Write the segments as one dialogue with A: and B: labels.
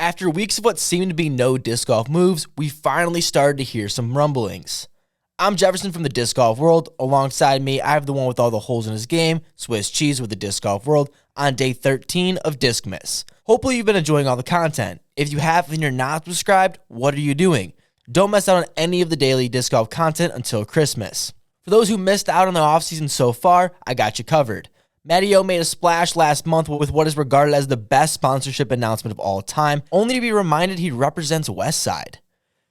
A: After weeks of what seemed to be no disc golf moves, we finally started to hear some rumblings. I'm Jefferson from the Disc Golf World. Alongside me, I have the one with all the holes in his game, Swiss Cheese with the Disc Golf World, on day 13 of Discmas. Hopefully you've been enjoying all the content. If you have and you're not subscribed, what are you doing? Don't miss out on any of the daily disc golf content until Christmas. For those who missed out on the offseason so far, I got you covered. Matty O made a splash last month with what is regarded as the best sponsorship announcement of all time, only to be reminded he represents Westside.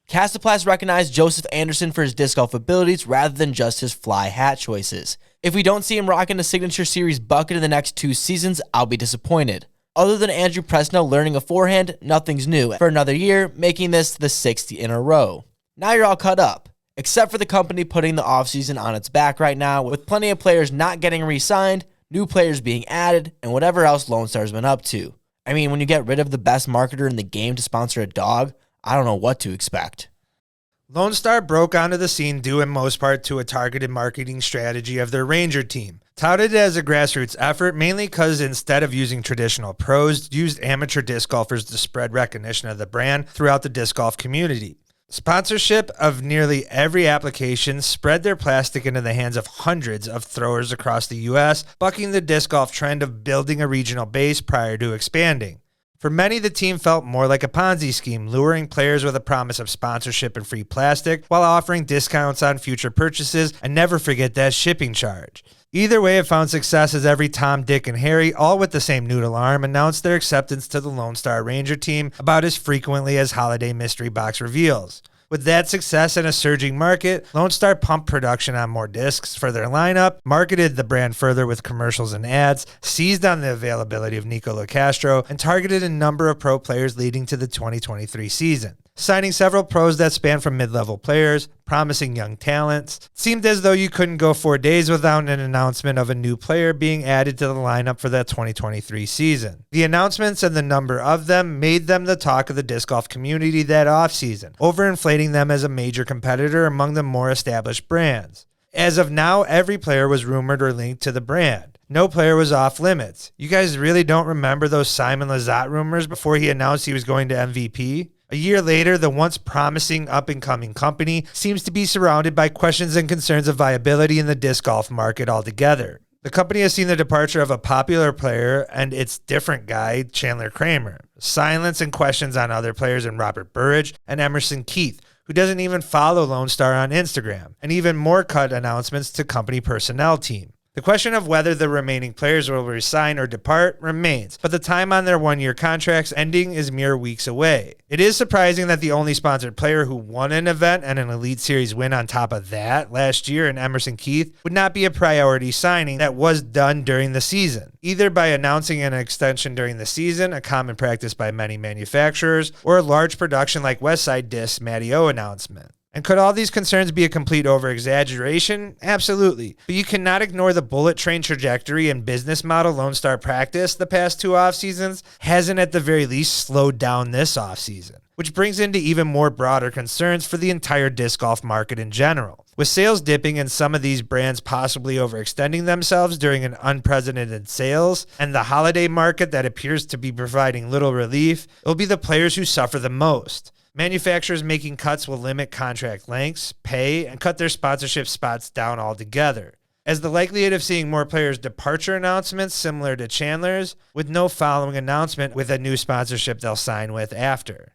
A: Castoplast recognized Joseph Anderson for his disc golf abilities rather than just his fly hat choices. If we don't see him rocking the Signature Series bucket in the next 2 seasons, I'll be disappointed. Other than Andrew Presnell learning a forehand, nothing's new for another year, making this the 6th in a row. Now you're all caught up, except for the company putting the offseason on its back right now, with plenty of players not getting re-signed, new players being added, and whatever else Lone Star's been up to. I mean, when you get rid of the best marketer in the game to sponsor a dog, I don't know what to expect.
B: Lone Star broke onto the scene due in most part to a targeted marketing strategy of their Ranger team. Touted as a grassroots effort, mainly because instead of using traditional pros, used amateur disc golfers to spread recognition of the brand throughout the disc golf community. Sponsorship of nearly every application spread their plastic into the hands of hundreds of throwers across the U.S., bucking the disc golf trend of building a regional base prior to expanding. For many, the team felt more like a Ponzi scheme, luring players with a promise of sponsorship and free plastic while offering discounts on future purchases, and never forget that shipping charge. Either way, it found success as every Tom, Dick, and Harry, all with the same noodle arm, announced their acceptance to the Lone Star Ranger team about as frequently as holiday mystery box reveals. With that success and a surging market, Lone Star pumped production on more discs for their lineup, marketed the brand further with commercials and ads, seized on the availability of Nico Caso, and targeted a number of pro players leading to the 2023 season. Signing several pros that span from mid-level players, promising young talents. It seemed as though you couldn't go 4 days without an announcement of a new player being added to the lineup for that 2023 season. The announcements and the number of them made them the talk of the disc golf community that offseason, overinflating them as a major competitor among the more established brands. As of now, every player was rumored or linked to the brand. No player was off limits. You guys really don't remember those Simon Lizotte rumors before he announced he was going to MVP? A year later, the once promising up-and-coming company seems to be surrounded by questions and concerns of viability in the disc golf market altogether. The company has seen the departure of a popular player and its different guy, Chandler Kramer. Silence and questions on other players in Robert Burridge and Emerson Keith, who doesn't even follow Lone Star on Instagram, and even more cut announcements to company personnel team. The question of whether the remaining players will resign or depart remains, but the time on their 1-year contracts ending is mere weeks away. It is surprising that the only sponsored player who won an event and an Elite Series win on top of that last year in Emerson Keith would not be a priority signing that was done during the season, either by announcing an extension during the season, a common practice by many manufacturers, or a large production like Westside Disc's Matty O announcement. And could all these concerns be a complete over-exaggeration? Absolutely. But you cannot ignore the bullet train trajectory and business model Lone Star practiced the past 2 off-seasons hasn't at the very least slowed down this off-season, which brings into even more broader concerns for the entire disc golf market in general. With sales dipping and some of these brands possibly overextending themselves during an unprecedented sales, and the holiday market that appears to be providing little relief, it'll be the players who suffer the most. Manufacturers making cuts will limit contract lengths, pay, and cut their sponsorship spots down altogether, as the likelihood of seeing more players' departure announcements similar to Chandler's, with no following announcement with a new sponsorship they'll sign with after.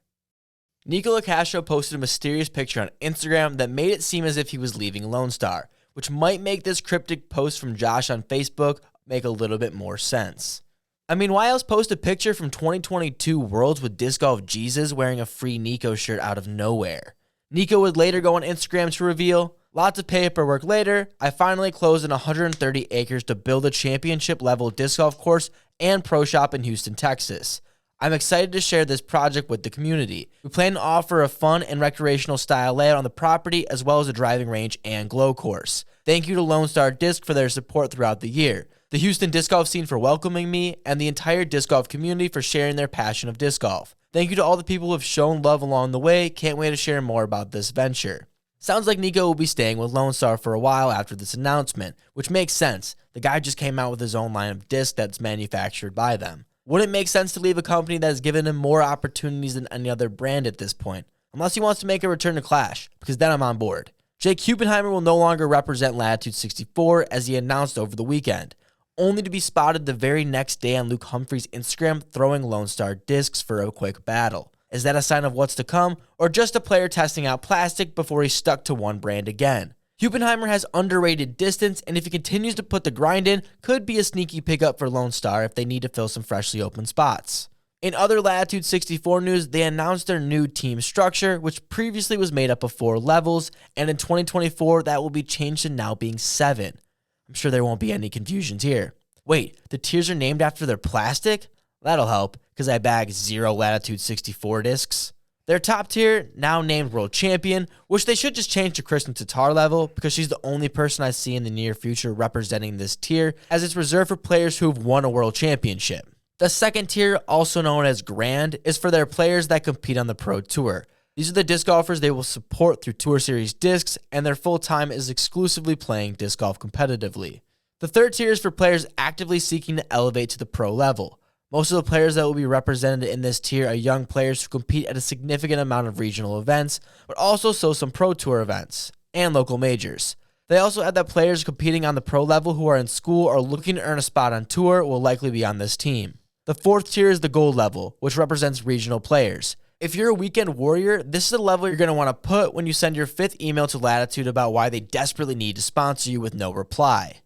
A: Nico Caso posted a mysterious picture on Instagram that made it seem as if he was leaving Lone Star, which might make this cryptic post from Josh on Facebook make a little bit more sense. I mean, why else post a picture from 2022 Worlds with Disc Golf Jesus wearing a free Nico shirt out of nowhere? Nico would later go on Instagram to reveal, lots of paperwork later, I finally closed on 130 acres to build a championship-level disc golf course and pro shop in Houston, Texas. I'm excited to share this project with the community. We plan to offer a fun and recreational style layout on the property as well as a driving range and glow course. Thank you to Lone Star Disc for their support throughout the year, the Houston disc golf scene for welcoming me, and the entire disc golf community for sharing their passion of disc golf. Thank you to all the people who have shown love along the way. Can't wait to share more about this venture. Sounds like Nico will be staying with Lone Star for a while after this announcement, which makes sense. The guy just came out with his own line of discs that's manufactured by them. Wouldn't make sense to leave a company that has given him more opportunities than any other brand at this point, unless he wants to make a return to Clash, because then I'm on board. Jake Huppenheimer will no longer represent Latitude 64 as he announced over the weekend, only to be spotted the very next day on Luke Humphrey's Instagram throwing Lone Star discs for a quick battle. Is that a sign of what's to come, or just a player testing out plastic before he's stuck to one brand again? Huppenheimer has underrated distance, and if he continues to put the grind in, could be a sneaky pickup for Lone Star if they need to fill some freshly open spots. In other Latitude 64 news, they announced their new team structure, which previously was made up of 4 levels, and in 2024, that will be changed to now being 7. I'm sure there won't be any confusions here. Wait, the tiers are named after their plastic? That'll help, because I bag 0 Latitude 64 discs. Their top tier, now named World Champion, which they should just change to Kristen Tatar level because she's the only person I see in the near future representing this tier, as it's reserved for players who've won a World Championship. The second tier, also known as Grand, is for their players that compete on the Pro Tour. These are the disc golfers they will support through Tour Series discs, and their full time is exclusively playing disc golf competitively. The third tier is for players actively seeking to elevate to the pro level. Most of the players that will be represented in this tier are young players who compete at a significant amount of regional events, but also some Pro Tour events and local majors. They also add that players competing on the pro level who are in school or looking to earn a spot on tour will likely be on this team. The fourth tier is the gold level, which represents regional players. If you're a weekend warrior, this is the level you're going to want to put when you send your 5th email to Latitude about why they desperately need to sponsor you with no reply.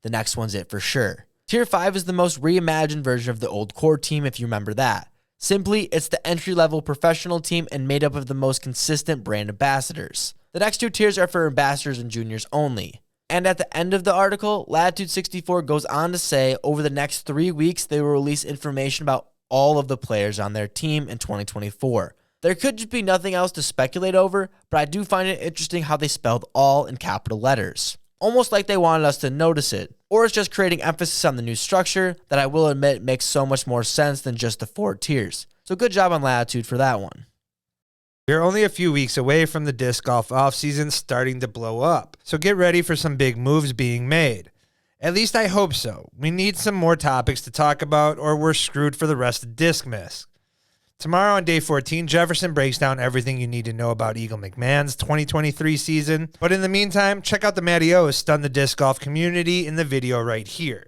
A: The next one's it for sure. Tier 5 is the most reimagined version of the old core team if you remember that. Simply, it's the entry-level professional team and made up of the most consistent brand ambassadors. The next 2 tiers are for ambassadors and juniors only. And at the end of the article, Latitude 64 goes on to say over the next 3 weeks they will release information about all of the players on their team in 2024. There could just be nothing else to speculate over, but I do find it interesting how they spelled all in capital letters. Almost like they wanted us to notice it, or it's just creating emphasis on the new structure that I will admit makes so much more sense than just the 4 tiers. So good job on Latitude for that one.
B: We're only a few weeks away from the disc golf offseason starting to blow up, so get ready for some big moves being made. At least I hope so. We need some more topics to talk about or we're screwed for the rest of Discmas. Tomorrow on day 14, Jefferson breaks down everything you need to know about Eagle McMahon's 2023 season. But in the meantime, check out the Matty O's Stun the Disc Golf community in the video right here.